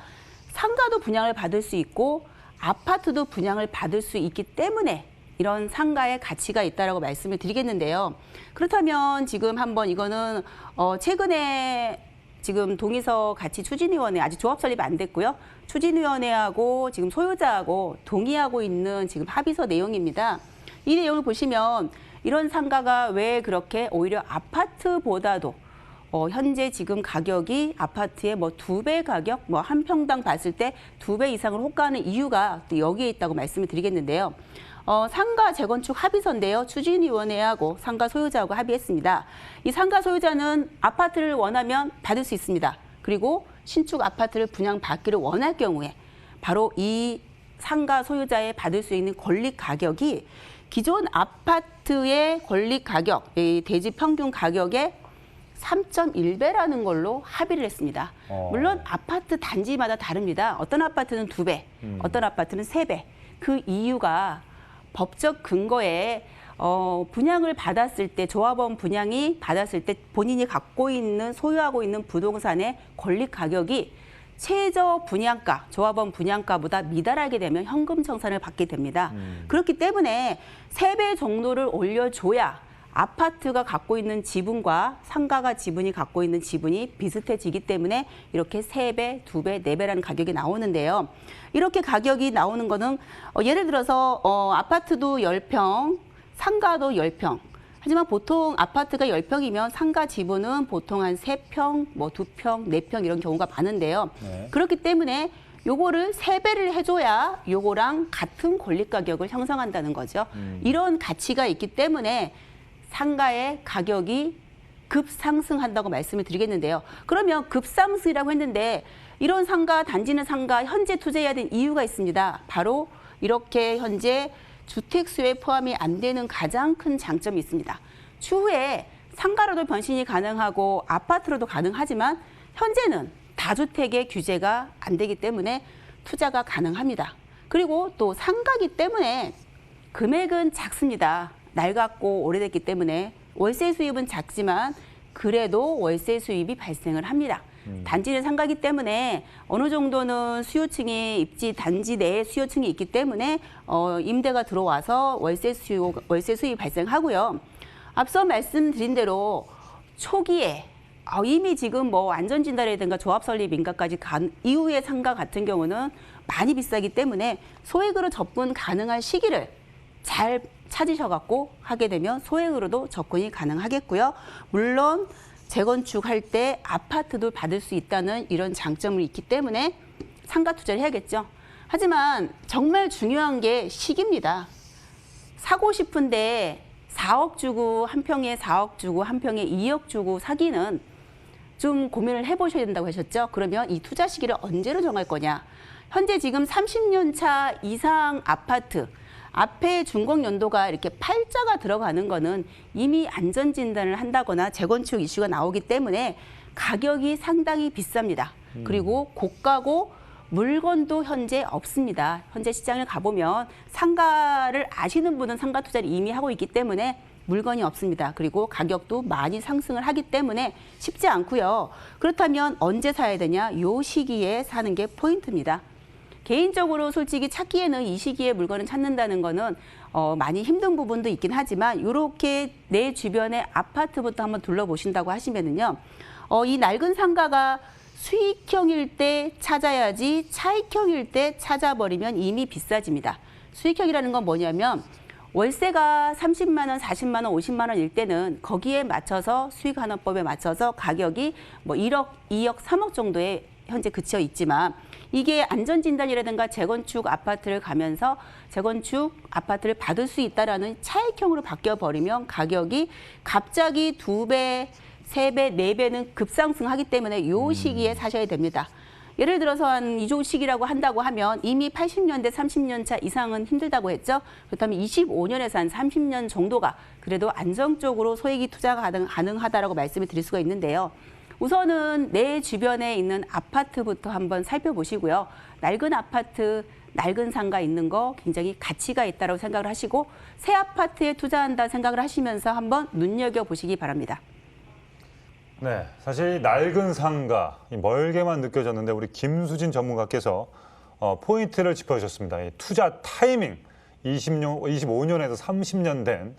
상가도 분양을 받을 수 있고 아파트도 분양을 받을 수 있기 때문에 이런 상가의 가치가 있다라고 말씀을 드리겠는데요. 그렇다면 지금 한번 이거는 최근에 지금 동의서 같이 추진위원회 아직 조합 설립 안 됐고요. 추진위원회하고 지금 소유자하고 동의하고 있는 지금 합의서 내용입니다. 이 내용을 보시면 이런 상가가 왜 그렇게 오히려 아파트보다도 현재 지금 가격이 아파트의 뭐 2배 가격, 뭐 한 평당 봤을 때 2배 이상을 호가하는 이유가 또 여기에 있다고 말씀을 드리겠는데요. 상가 재건축 합의서인데요. 추진위원회하고 상가 소유자하고 합의했습니다. 이 상가 소유자는 아파트를 원하면 받을 수 있습니다. 그리고 신축 아파트를 분양받기를 원할 경우에 바로 이 상가 소유자의 받을 수 있는 권리 가격이 기존 아파트의 권리 가격, 이 대지 평균 가격의 3.1배라는 걸로 합의를 했습니다. 물론 아파트 단지마다 다릅니다. 어떤 아파트는 2배, 어떤 아파트는 3배. 그 이유가 법적 근거에 분양을 받았을 때 조합원 분양이 받았을 때 본인이 갖고 있는 소유하고 있는 부동산의 권리 가격이 최저 분양가, 조합원 분양가보다 미달하게 되면 현금 청산을 받게 됩니다. 그렇기 때문에 3배 정도를 올려줘야 아파트가 갖고 있는 지분과 상가가 지분이 갖고 있는 지분이 비슷해지기 때문에 이렇게 3배, 2배, 4배라는 가격이 나오는데요. 이렇게 가격이 나오는 거는 예를 들어서 아파트도 10평, 상가도 10평. 하지만 보통 아파트가 10평이면 상가 지분은 보통 한 3평, 뭐 2평, 4평 이런 경우가 많은데요. 네. 그렇기 때문에 요거를 3배를 해줘야 요거랑 같은 권리 가격을 형성한다는 거죠. 이런 가치가 있기 때문에 상가의 가격이 급상승한다고 말씀을 드리겠는데요. 그러면 급상승이라고 했는데 이런 상가, 단지는 상가, 현재 투자해야 되는 이유가 있습니다. 바로 이렇게 현재 주택수에 포함이 안 되는 가장 큰 장점이 있습니다. 추후에 상가로도 변신이 가능하고 아파트로도 가능하지만 현재는 다주택의 규제가 안 되기 때문에 투자가 가능합니다. 그리고 또 상가기 때문에 금액은 작습니다. 낡았고 오래됐기 때문에 월세 수입은 작지만 그래도 월세 수입이 발생을 합니다. 단지는 상가기 때문에 어느 정도는 수요층이 입지 단지 내에 수요층이 있기 때문에 임대가 들어와서 월세 수입이 발생하고요. 앞서 말씀드린 대로 초기에 이미 지금 뭐 안전진단이라든가 조합 설립 인가까지 간 이후의 상가 같은 경우는 많이 비싸기 때문에 소액으로 접근 가능한 시기를 잘 찾으셔갖고 하게 되면 소액으로도 접근이 가능하겠고요. 물론 재건축할 때 아파트도 받을 수 있다는 이런 장점이 있기 때문에 상가 투자를 해야겠죠. 하지만 정말 중요한 게 시기입니다. 사고 싶은데 4억 주고 한 평에 4억 주고 한 평에 2억 주고 사기는 좀 고민을 해보셔야 된다고 하셨죠. 그러면 이 투자 시기를 언제로 정할 거냐. 현재 지금 30년 차 이상 아파트 앞에 준공 연도가 이렇게 팔자가 들어가는 거는 이미 안전진단을 한다거나 재건축 이슈가 나오기 때문에 가격이 상당히 비쌉니다. 그리고 고가고 물건도 현재 없습니다. 현재 시장을 가보면 상가를 아시는 분은 상가 투자를 이미 하고 있기 때문에 물건이 없습니다. 그리고 가격도 많이 상승을 하기 때문에 쉽지 않고요. 그렇다면 언제 사야 되냐? 이 시기에 사는 게 포인트입니다. 개인적으로 솔직히 찾기에는 이 시기에 물건을 찾는다는 거는 많이 힘든 부분도 있긴 하지만 이렇게 내 주변의 아파트부터 한번 둘러보신다고 하시면은요. 이 낡은 상가가 수익형일 때 찾아야지 차익형일 때 찾아버리면 이미 비싸집니다. 수익형이라는 건 뭐냐면 월세가 30만 원, 40만 원, 50만 원일 때는 거기에 맞춰서 수익환원법에 맞춰서 가격이 뭐 1억, 2억, 3억 정도에 현재 그쳐 있지만 이게 안전진단이라든가 재건축 아파트를 가면서 재건축 아파트를 받을 수 있다라는 차익형으로 바뀌어버리면 가격이 갑자기 2배, 3배, 4배는 급상승하기 때문에 이 시기에 사셔야 됩니다. 예를 들어서 한 이 정도 시기라고 한다고 하면 이미 80년대 30년 차 이상은 힘들다고 했죠. 그렇다면 25년에서 한 30년 정도가 그래도 안정적으로 소액이 투자가 가능하다라고 말씀을 드릴 수가 있는데요. 우선은 내 주변에 있는 아파트부터 한번 살펴보시고요. 낡은 아파트, 낡은 상가 있는 거 굉장히 가치가 있다고 생각을 하시고 새 아파트에 투자한다 생각을 하시면서 한번 눈여겨보시기 바랍니다. 네, 사실 낡은 상가 멀게만 느껴졌는데 우리 김수진 전문가께서 포인트를 짚어주셨습니다. 이 투자 타이밍 25년에서 30년 된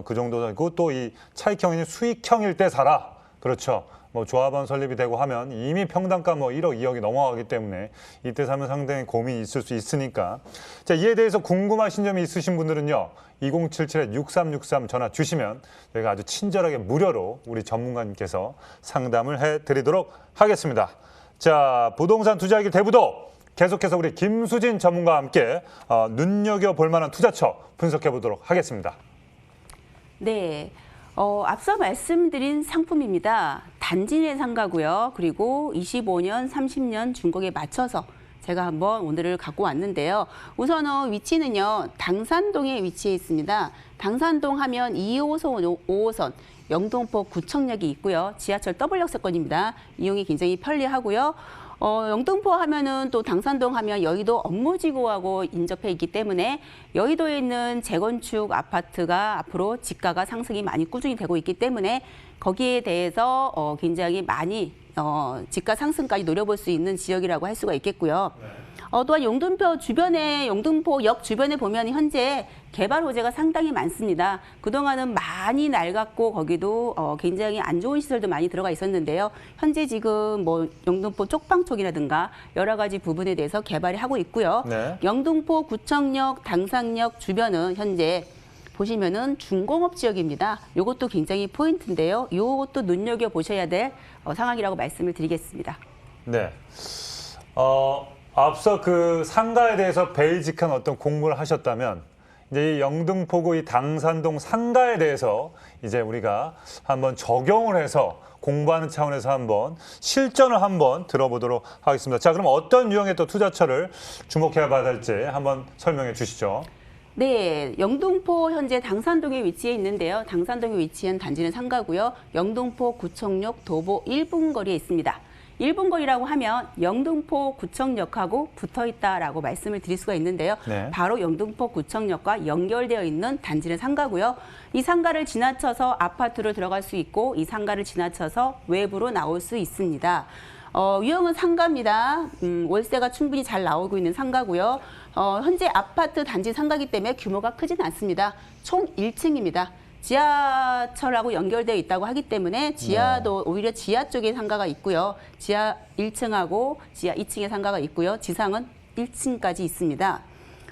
그 정도고 또 이 차익형이 수익형일 때 사라. 그렇죠. 뭐 조합원 설립이 되고 하면 이미 평당가 뭐 1억, 2억이 넘어가기 때문에 이때 사면 상당히 고민이 있을 수 있으니까. 자, 이에 대해서 궁금하신 점이 있으신 분들은요. 2077-6363 전화 주시면 저희가 아주 친절하게 무료로 우리 전문가님께서 상담을 해드리도록 하겠습니다. 자, 부동산 투자하기 대부도 계속해서 우리 김수진 전문가와 함께 눈여겨볼 만한 투자처 분석해 보도록 하겠습니다. 네. 앞서 말씀드린 상품입니다. 단지 내 상가고요. 그리고 25년, 30년 중국에 맞춰서 제가 한번 오늘을 갖고 왔는데요. 우선 위치는요. 당산동에 위치해 있습니다. 당산동 하면 2호선, 5호선, 영등포 구청역이 있고요. 지하철 더블역세권입니다. 이용이 굉장히 편리하고요. 영등포 하면은 또 당산동 하면 여의도 업무지구하고 인접해 있기 때문에 여의도에 있는 재건축 아파트가 앞으로 지가가 상승이 많이 꾸준히 되고 있기 때문에 거기에 대해서 굉장히 많이 지가 상승까지 노려볼 수 있는 지역이라고 할 수가 있겠고요. 또한 영등포역 주변에 보면 현재 개발 호재가 상당히 많습니다. 그동안은 많이 낡았고 거기도 굉장히 안 좋은 시설도 많이 들어가 있었는데요. 현재 지금 뭐 영등포 쪽방 쪽이라든가 여러 가지 부분에 대해서 개발을 하고 있고요. 네. 영등포 구청역, 당산역 주변은 현재 보시면은 중공업 지역입니다. 이것도 굉장히 포인트인데요. 이것도 눈여겨 보셔야 될 상황이라고 말씀을 드리겠습니다. 네. 앞서 그 상가에 대해서 베이직한 어떤 공부를 하셨다면 이제 이 영등포구 이 당산동 상가에 대해서 이제 우리가 한번 적용을 해서 공부하는 차원에서 한번 실전을 한번 들어보도록 하겠습니다. 자, 그럼 어떤 유형의 또 투자처를 주목해 봐야 될지 한번 설명해 주시죠. 네, 영등포 현재 당산동에 위치해 있는데요. 당산동에 위치한 단지는 상가고요. 영등포 구청역 도보 1분 거리에 있습니다. 1분 거리라고 하면 영등포 구청역하고 붙어 있다라고 말씀을 드릴 수가 있는데요. 네. 바로 영등포 구청역과 연결되어 있는 단지는 상가고요. 이 상가를 지나쳐서 아파트로 들어갈 수 있고 이 상가를 지나쳐서 외부로 나올 수 있습니다. 유형은 상가입니다. 월세가 충분히 잘 나오고 있는 상가고요. 현재 아파트 단지 상가이기 때문에 규모가 크진 않습니다. 총 1층입니다. 지하철하고 연결되어 있다고 하기 때문에 지하도 오히려 지하 쪽에 상가가 있고요. 지하 1층하고 지하 2층에 상가가 있고요. 지상은 1층까지 있습니다.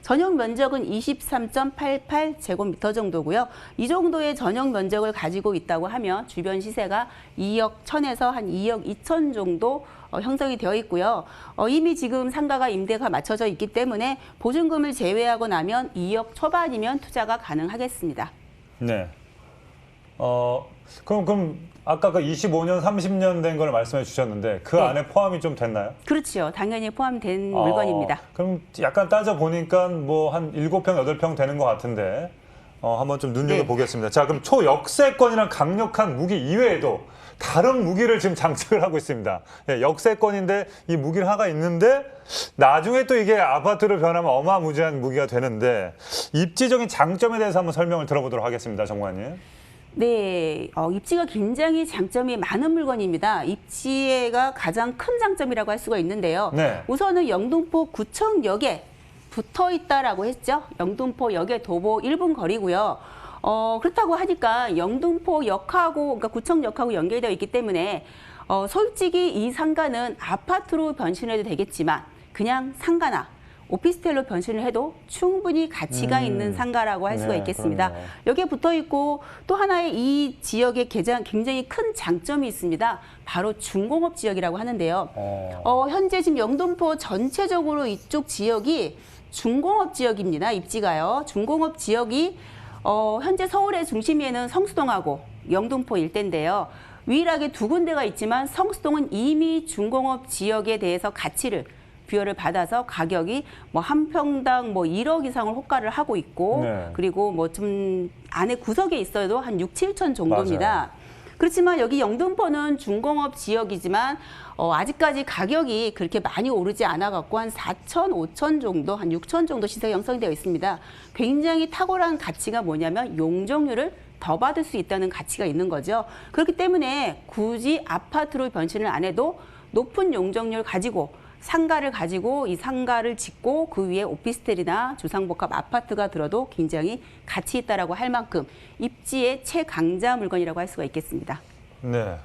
전용 면적은 23.88제곱미터 정도고요. 이 정도의 전용 면적을 가지고 있다고 하면 주변 시세가 2억 1천에서 한 2억 2천 정도 형성이 되어 있고요. 이미 지금 상가가 임대가 맞춰져 있기 때문에 보증금을 제외하고 나면 2억 초반이면 투자가 가능하겠습니다. 네. 그럼 아까 그 25년, 30년 된 걸 말씀해 주셨는데 그 네. 안에 포함이 좀 됐나요? 그렇죠. 당연히 포함된 물건입니다. 그럼 약간 따져 보니까 뭐 한 7평, 8평 되는 것 같은데 한번 좀 눈여겨보겠습니다. 자, 그럼 초역세권이랑 강력한 무기 이외에도 다른 무기를 지금 장착을 하고 있습니다. 예, 역세권인데 이 무기를 하나 있는데 나중에 또 이게 아파트로 변하면 어마무지한 무기가 되는데 입지적인 장점에 대해서 한번 설명을 들어보도록 하겠습니다. 정관님. 네, 입지가 굉장히 장점이 많은 물건입니다. 입지가 가장 큰 장점이라고 할 수가 있는데요. 네. 우선은 영등포 구청역에 붙어 있다라고 했죠. 영등포역의 도보 1분 거리고요. 그렇다고 하니까 영등포역하고 그러니까 구청역하고 연결되어 있기 때문에 솔직히 이 상가는 아파트로 변신해도 되겠지만 그냥 상가나 오피스텔로 변신을 해도 충분히 가치가 있는 상가라고 할 수가 네, 있겠습니다. 그러네요. 여기에 붙어 있고 또 하나의 이 지역의 굉장히 큰 장점이 있습니다. 바로 중공업 지역이라고 하는데요. 현재 지금 영등포 전체적으로 이쪽 지역이 중공업 지역입니다. 입지가요. 중공업 지역이 현재 서울의 중심에는 성수동하고 영등포 일대인데요. 유일하게 두 군데가 있지만 성수동은 이미 중공업 지역에 대해서 가치를 부여를 받아서 가격이 뭐 한 평당 뭐 1억 이상을 호가를 하고 있고 네. 그리고 뭐 좀 안에 구석에 있어도 한 6, 7천 정도입니다. 맞아요. 그렇지만 여기 영등포는 중공업 지역이지만 아직까지 가격이 그렇게 많이 오르지 않아 갖고 한 4천, 5천 정도, 한 6천 정도 시세가 형성되어 있습니다. 굉장히 탁월한 가치가 뭐냐면 용적률을 더 받을 수 있다는 가치가 있는 거죠. 그렇기 때문에 굳이 아파트로 변신을 안 해도 높은 용적률 가지고 상가를 가지고 이 상가를 짓고 그 위에 오피스텔이나 주상복합 아파트가 들어도 굉장히 가치 있다라고 할 만큼 입지의 최강자 물건이라고 할 수가 있겠습니다. 네.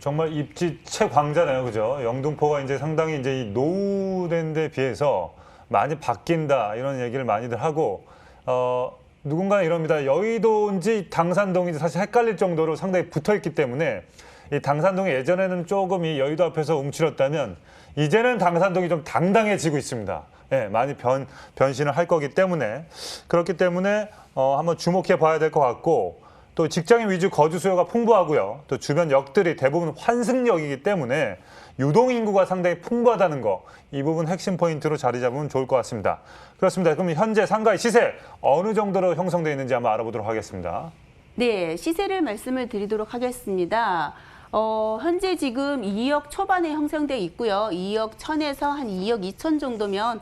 정말 입지 최광자네요, 그죠? 영등포가 이제 상당히 이제 이 노후된 데 비해서 많이 바뀐다 이런 얘기를 많이들 하고 누군가 이럽니다. 여의도인지 당산동인지 사실 헷갈릴 정도로 상당히 붙어 있기 때문에 이 당산동이 예전에는 조금 이 여의도 앞에서 움츠렸다면 이제는 당산동이 좀 당당해지고 있습니다. 예, 많이 변신을 할 거기 때문에 그렇기 때문에 한번 주목해 봐야 될 것 같고 또 직장인 위주 거주 수요가 풍부하고요. 또 주변 역들이 대부분 환승역이기 때문에 유동 인구가 상당히 풍부하다는 거 이 부분 핵심 포인트로 자리 잡으면 좋을 것 같습니다. 그렇습니다. 그럼 현재 상가의 시세 어느 정도로 형성되어 있는지 한번 알아보도록 하겠습니다. 네, 시세를 말씀을 드리도록 하겠습니다. 현재 지금 2억 초반에 형성돼 있고요. 2억 1천에서 한 2억 2천 정도면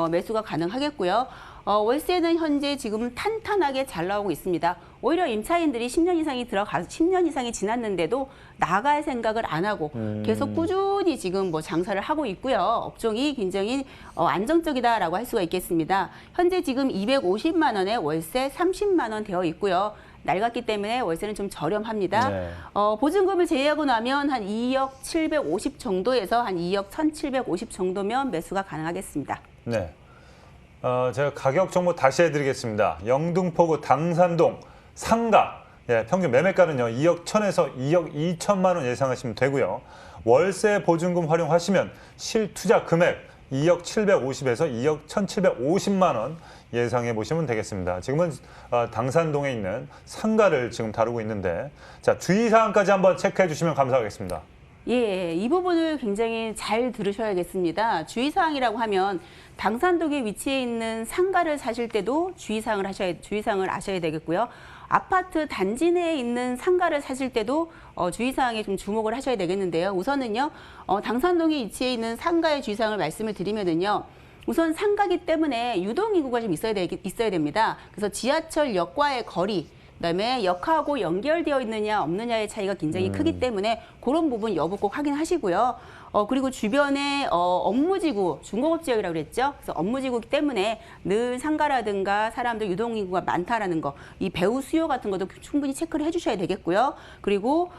매수가 가능하겠고요. 월세는 현재 지금 탄탄하게 잘 나오고 있습니다. 오히려 임차인들이 10년 이상이 10년 이상이 지났는데도 나갈 생각을 안 하고 계속 꾸준히 지금 뭐 장사를 하고 있고요. 업종이 굉장히 안정적이다라고 할 수가 있겠습니다. 현재 지금 250만 원에 월세 30만 원 되어 있고요. 낡았기 때문에 월세는 좀 저렴합니다. 네. 보증금을 제외하고 나면 한 2억 750 정도에서 한 2억 1,750 정도면 매수가 가능하겠습니다. 네. 제가 가격 정보 다시 해드리겠습니다. 영등포구 당산동 상가 평균 매매가는요 2억 1천에서 2억 2천만 원 예상하시면 되고요. 월세 보증금 활용하시면 실투자 금액 2억 750에서 2억 1,750만 원 예상해 보시면 되겠습니다. 지금은 당산동에 있는 상가를 지금 다루고 있는데 자 주의사항까지 한번 체크해 주시면 감사하겠습니다. 예, 이 부분을 굉장히 잘 들으셔야겠습니다. 주의사항이라고 하면 당산동에 위치해 있는 상가를 사실 때도 주의사항을 아셔야 되겠고요. 아파트 단지 내에 있는 상가를 사실 때도 주의사항에 좀 주목을 하셔야 되겠는데요. 우선은요, 당산동에 위치해 있는 상가의 주의사항을 말씀을 드리면은요. 우선 상가기 때문에 유동인구가 좀 있어야 됩니다. 그래서 지하철역과의 거리, 그다음에 역하고 연결되어 있느냐 없느냐의 차이가 굉장히 크기 때문에 그런 부분 여부 꼭 확인하시고요. 그리고 주변에 업무지구, 중공업지역이라고 그랬죠. 그래서 업무지구이기 때문에 늘 상가라든가 사람들 유동인구가 많다라는 거, 이 배우 수요 같은 것도 충분히 체크를 해주셔야 되겠고요. 그리고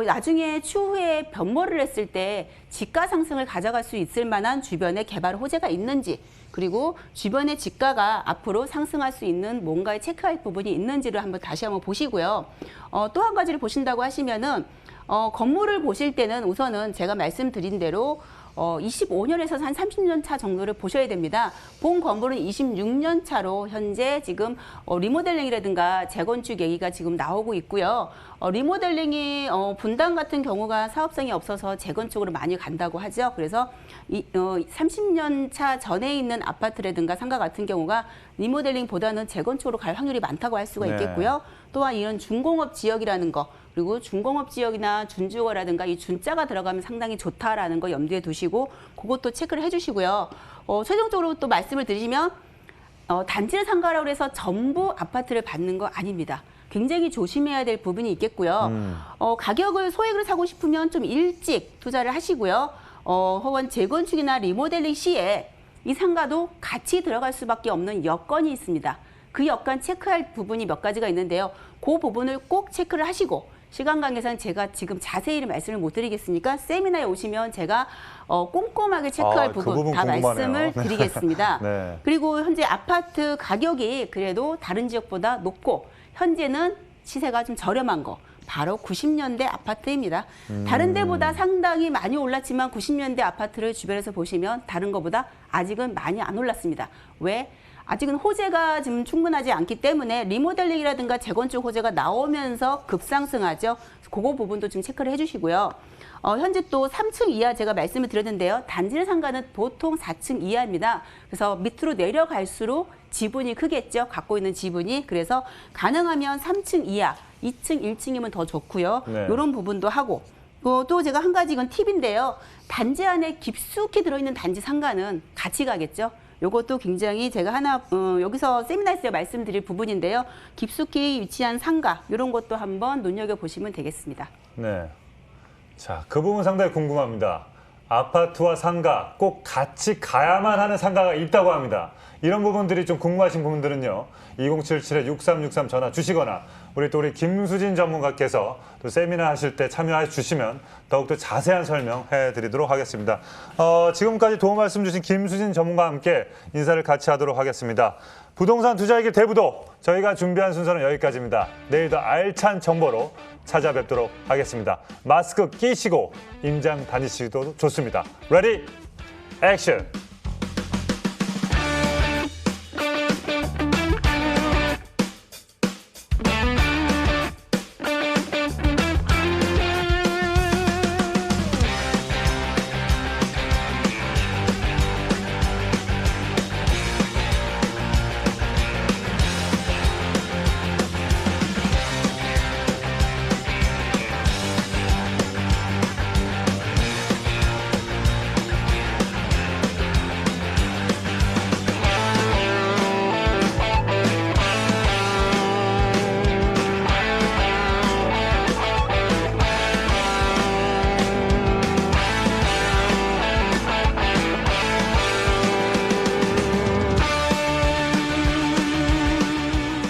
나중에 추후에 변모를 했을 때 지가 상승을 가져갈 수 있을 만한 주변에 개발 호재가 있는지, 그리고 주변의 지가가 앞으로 상승할 수 있는 뭔가에 체크할 부분이 있는지를 다시 한번 보시고요. 또 한 가지를 보신다고 하시면은 건물을 보실 때는 우선은 제가 말씀드린 대로 25년에서 한 30년 차 정도를 보셔야 됩니다. 본 건물은 26년 차로 현재 지금 리모델링이라든가 재건축 얘기가 지금 나오고 있고요. 리모델링이 분당 같은 경우가 사업성이 없어서 재건축으로 많이 간다고 하죠. 그래서 30년 차 전에 있는 아파트라든가 상가 같은 경우가 리모델링보다는 재건축으로 갈 확률이 많다고 할 수가 있겠고요. 또한 이런 중공업 지역이라는 거, 그리고 중공업 지역이나 준주거라든가 이 준자가 들어가면 상당히 좋다라는 거 염두에 두시고 그것도 체크를 해주시고요. 최종적으로 또 말씀을 드리면 단지 상가라고 해서 전부 아파트를 받는 거 아닙니다. 굉장히 조심해야 될 부분이 있겠고요. 가격을 소액으로 사고 싶으면 좀 일찍 투자를 하시고요. 혹은 재건축이나 리모델링 시에 이 상가도 같이 들어갈 수밖에 없는 여건이 있습니다. 그 여건 체크할 부분이 몇 가지가 있는데요. 그 부분을 꼭 체크를 하시고 시간 관계상 제가 지금 자세히 말씀을 못 드리겠으니까 세미나에 오시면 제가 꼼꼼하게 체크할 그 부분 다 궁금하네요. 말씀을 드리겠습니다. 네. 그리고 현재 아파트 가격이 그래도 다른 지역보다 높고 현재는 시세가 좀 저렴한 거 바로 90년대 아파트입니다. 다른 데보다 상당히 많이 올랐지만 90년대 아파트를 주변에서 보시면 다른 것보다 아직은 많이 안 올랐습니다. 왜? 아직은 호재가 지금 충분하지 않기 때문에 리모델링이라든가 재건축 호재가 나오면서 급상승하죠. 그거 부분도 좀 체크를 해주시고요. 현재 또 3층 이하 제가 말씀을 드렸는데요. 단지 상가는 보통 4층 이하입니다. 그래서 밑으로 내려갈수록 지분이 크겠죠. 갖고 있는 지분이. 그래서 가능하면 3층 이하, 2층, 1층이면 더 좋고요. 네. 이런 부분도 하고. 또 제가 한 가지 이건 팁인데요. 단지 안에 깊숙이 들어있는 단지 상가는 같이 가겠죠. 이것도 굉장히 제가 여기서 세미나에서 말씀드릴 부분인데요. 깊숙이 위치한 상가 이런 것도 한번 눈여겨보시면 되겠습니다. 네. 자, 그 부분 상당히 궁금합니다. 아파트와 상가 꼭 같이 가야만 하는 상가가 있다고 합니다. 이런 부분들이 좀 궁금하신 부분들은요. 2077-6363 전화 주시거나 우리 김수진 전문가께서 또 세미나 하실 때 참여해 주시면 더욱더 자세한 설명해 드리도록 하겠습니다. 지금까지 도움 말씀 주신 김수진 전문가와 함께 인사를 같이 하도록 하겠습니다. 부동산 투자의 길 대부도 저희가 준비한 순서는 여기까지입니다. 내일 더 알찬 정보로 찾아뵙도록 하겠습니다. 마스크 끼시고 임장 다니시도 좋습니다. 레디 액션!